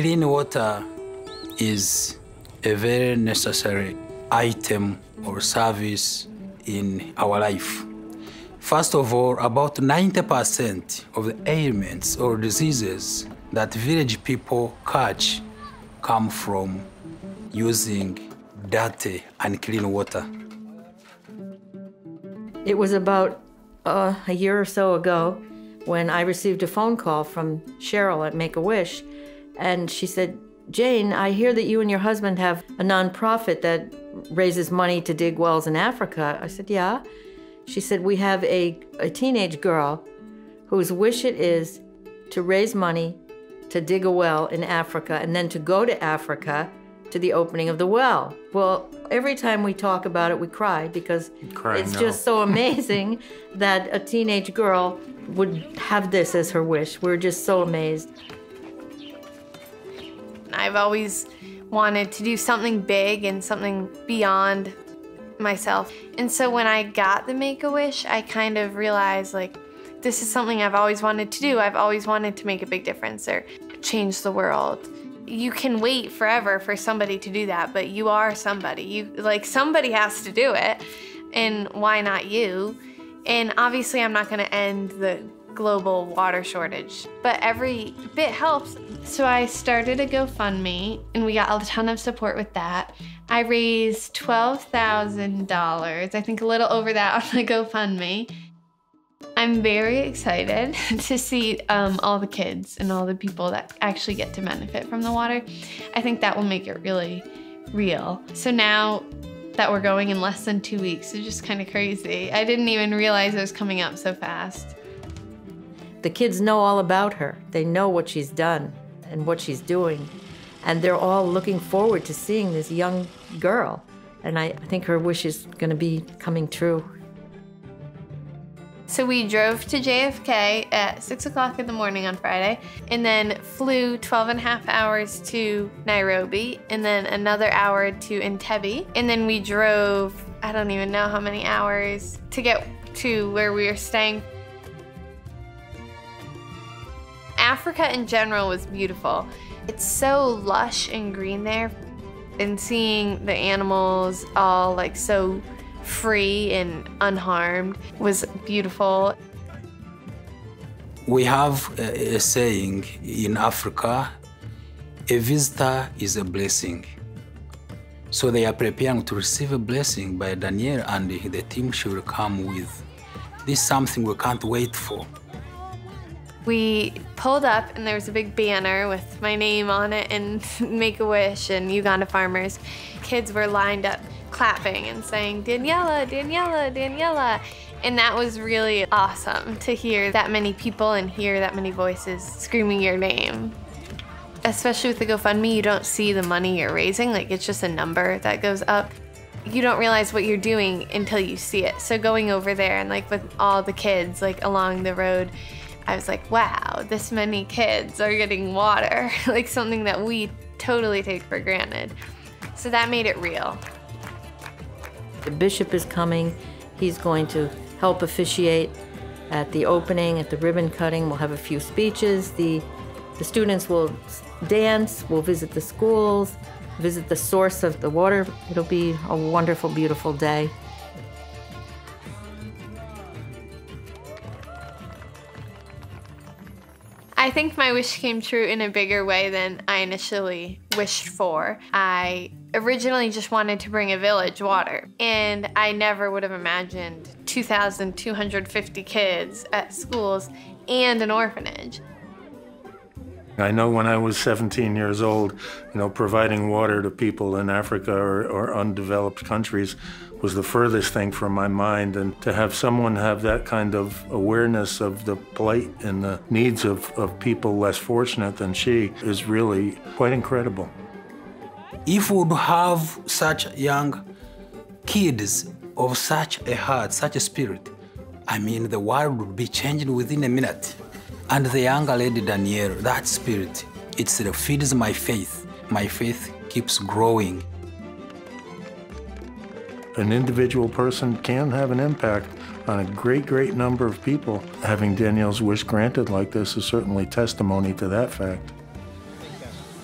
Clean water is a very necessary item or service in our life. First of all, about 90% of the ailments or diseases that village people catch come from using dirty and clean water. It was about a year or so ago when I received a phone call from Cheryl at MakeAWish, and she said, "Jane, I hear that you and your husband have a nonprofit that raises money to dig wells in Africa." I said, "Yeah." She said, "We have a teenage girl whose wish it is to raise money to dig a well in Africa and then to go to Africa to the opening of the well." Well, every time we talk about it, we cry because it's just so amazing that a teenage girl would have this as her wish. We're just so amazed. I've always wanted to do something big and something beyond myself. And so when I got the Make-A-Wish, I kind of realized, like, this is something I've always wanted to do. I've always wanted to make a big difference or change the world. You can wait forever for somebody to do that, but you are somebody. Somebody has to do it, and why not you? And obviously I'm not gonna end the global water shortage, but every bit helps. So I started a GoFundMe, and we got a ton of support with that. I raised $12,000, I think a little over that on the GoFundMe. I'm very excited to see all the kids and all the people that actually get to benefit from the water. I think that will make it really real. So now that we're going in less than 2 weeks, it's just kind of crazy. I didn't even realize it was coming up so fast. The kids know all about her. They know what she's done and what she's doing. And they're all looking forward to seeing this young girl. And I think her wish is going to be coming true. So we drove to JFK at 6 o'clock in the morning on Friday, and then flew 12.5 hours to Nairobi, and then another hour to Entebbe. And then we drove, I don't even know how many hours to get to where we were staying. Africa in general was beautiful. It's so lush and green there, and seeing the animals all like so free and unharmed was beautiful. We have a saying in Africa, a visitor is a blessing. So they are preparing to receive a blessing by Danielle and the team she will come with. This is something we can't wait for. We pulled up and there was a big banner with my name on it and Make-A-Wish and Uganda Farmers. Kids were lined up clapping and saying, "Daniela, Daniela, Daniela." And that was really awesome to hear that many people and hear that many voices screaming your name. Especially with the GoFundMe, you don't see the money you're raising, like it's just a number that goes up. You don't realize what you're doing until you see it. So going over there and like with all the kids like along the road, I was like, wow, this many kids are getting water, like something that we totally take for granted. So that made it real. The bishop is coming. He's going to help officiate at the opening, at the ribbon cutting. We'll have a few speeches. The students will dance, we'll visit the schools, visit the source of the water. It'll be a wonderful, beautiful day. I think my wish came true in a bigger way than I initially wished for. I originally just wanted to bring a village water, and I never would have imagined 2,250 kids at schools and an orphanage. I know when I was 17 years old, providing water to people in Africa or undeveloped countries was the furthest thing from my mind. And to have someone have that kind of awareness of the plight and the needs of people less fortunate than she is really quite incredible. If we would have such young kids of such a heart, such a spirit, I mean, the world would be changing within a minute. And the younger lady Danielle, that spirit, it feeds my faith. My faith keeps growing. An individual person can have an impact on a great, great number of people. Having Danielle's wish granted like this is certainly testimony to that fact.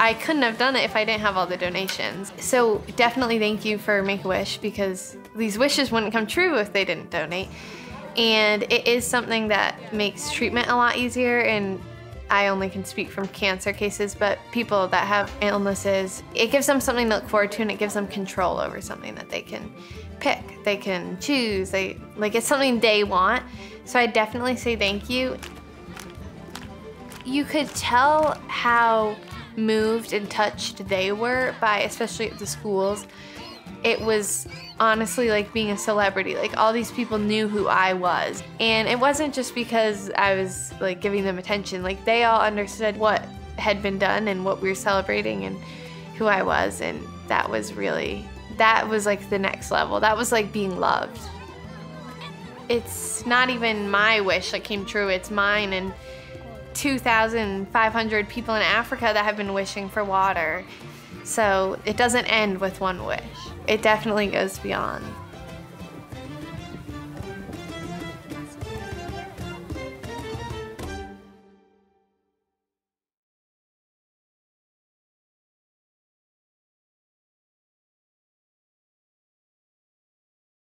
I couldn't have done it if I didn't have all the donations. So definitely thank you for Make-A-Wish, because these wishes wouldn't come true if they didn't donate. And it is something that makes treatment a lot easier, and I only can speak from cancer cases, but people that have illnesses, it gives them something to look forward to, and it gives them control over something that they can pick, they can choose, it's something they want. So I definitely say thank you. You could tell how moved and touched they were by, especially at the schools. It was honestly like being a celebrity. Like, all these people knew who I was. And it wasn't just because I was like giving them attention. Like, they all understood what had been done and what we were celebrating and who I was. And that was like the next level. That was like being loved. It's not even my wish that came true, it's mine and 2,500 people in Africa that have been wishing for water. So it doesn't end with one wish. It definitely goes beyond.